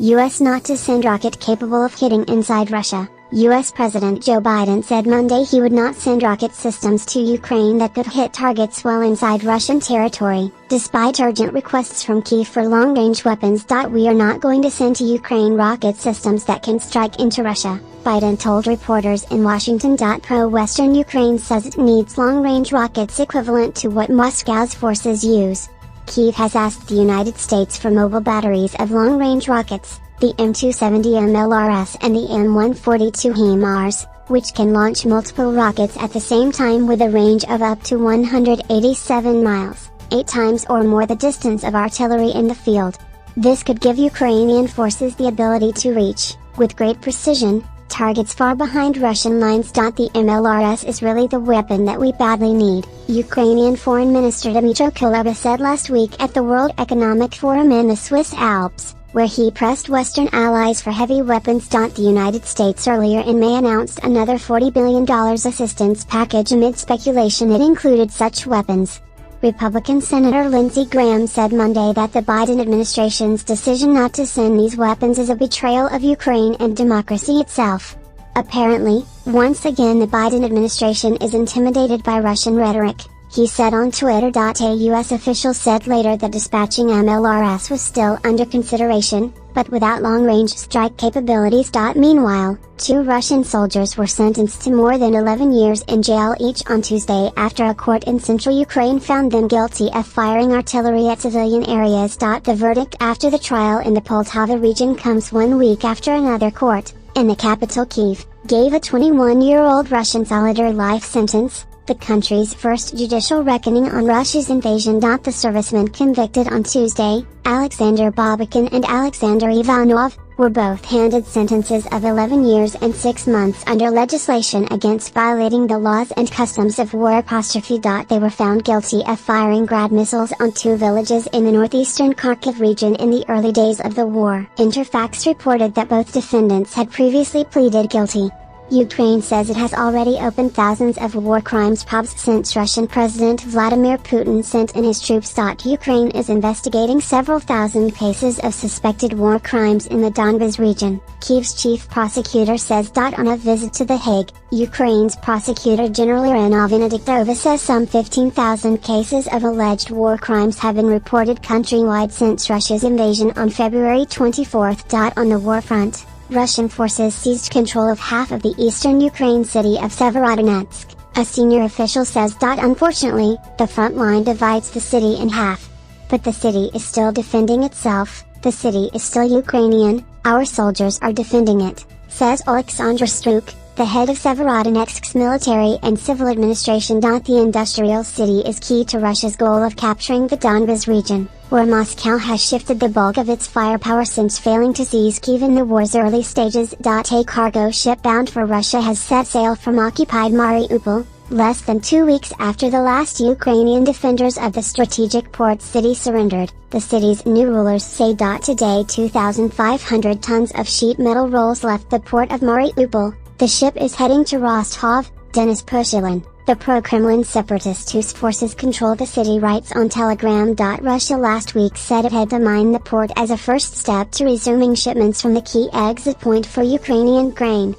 U.S. not to send rocket capable of hitting inside Russia. U.S. President Joe Biden said Monday he would not send rocket systems to Ukraine that could hit targets well inside Russian territory, despite urgent requests from Kyiv for long-range weapons. We are not going to send to Ukraine rocket systems that can strike into Russia, Biden told reporters in Washington. Pro-Western Ukraine says it needs long-range rockets equivalent to what Moscow's forces use. Kyiv has asked the United States for mobile batteries of long-range rockets, the M270 mlrs and the M142 HIMARS, which can launch multiple rockets at the same time with a range of up to 187 miles, 8 times or more the distance of artillery in the field. This could give Ukrainian forces the ability to reach, with great precision, targets far behind Russian lines. The MLRS is really the weapon that we badly need, Ukrainian Foreign Minister Dmytro Kuleba said last week at the World Economic Forum in the Swiss Alps, where he pressed Western allies for heavy weapons. The United States earlier in May announced another $40 billion assistance package amid speculation it included such weapons. Republican Senator Lindsey Graham said Monday that the Biden administration's decision not to send these weapons is a betrayal of Ukraine and democracy itself. Apparently, once again the Biden administration is intimidated by Russian rhetoric, he said on Twitter. A U.S. official said later that dispatching MLRS was still under consideration, but without long-range strike capabilities. Meanwhile, 2 Russian soldiers were sentenced to more than 11 years in jail each on Tuesday after a court in central Ukraine found them guilty of firing artillery at civilian areas. The verdict after the trial in the Poltava region comes 1 week after another court, in the capital Kyiv, gave a 21-year-old Russian soldier life sentence, the country's first judicial reckoning on Russia's invasion. The servicemen convicted on Tuesday, Alexander Babakin and Alexander Ivanov, were both handed sentences of 11 years and 6 months under legislation against violating the laws and customs of war. They were found guilty of firing Grad missiles on 2 villages in the northeastern Kharkiv region in the early days of the war. Interfax reported that both defendants had previously pleaded guilty. Ukraine says it has already opened thousands of war crimes probes since Russian President Vladimir Putin sent in his troops. Ukraine is investigating several thousand cases of suspected war crimes in the Donbas region, Kyiv's chief prosecutor says. On a visit to The Hague, Ukraine's Prosecutor General Irina Venediktova says some 15,000 cases of alleged war crimes have been reported countrywide since Russia's invasion on February 24. On the war front, Russian forces seized control of half of the eastern Ukraine city of Severodonetsk, a senior official says. Unfortunately, the front line divides the city in half. But the city is still defending itself, the city is still Ukrainian, our soldiers are defending it, says Oleksandr Struk, the head of Severodonetsk's military and civil administration. The industrial city is key to Russia's goal of capturing the Donbas region, where Moscow has shifted the bulk of its firepower since failing to seize Kyiv in the war's early stages. A cargo ship bound for Russia has set sail from occupied Mariupol, less than 2 weeks after the last Ukrainian defenders of the strategic port city surrendered, the city's new rulers say. Today 2,500 tons of sheet metal rolls left the port of Mariupol. The ship is heading to Rostov. Denis Pushilin, the pro-Kremlin separatist whose forces control the city, writes on Telegram. Russia last week said it had to mine the port as a first step to resuming shipments from the key exit point for Ukrainian grain.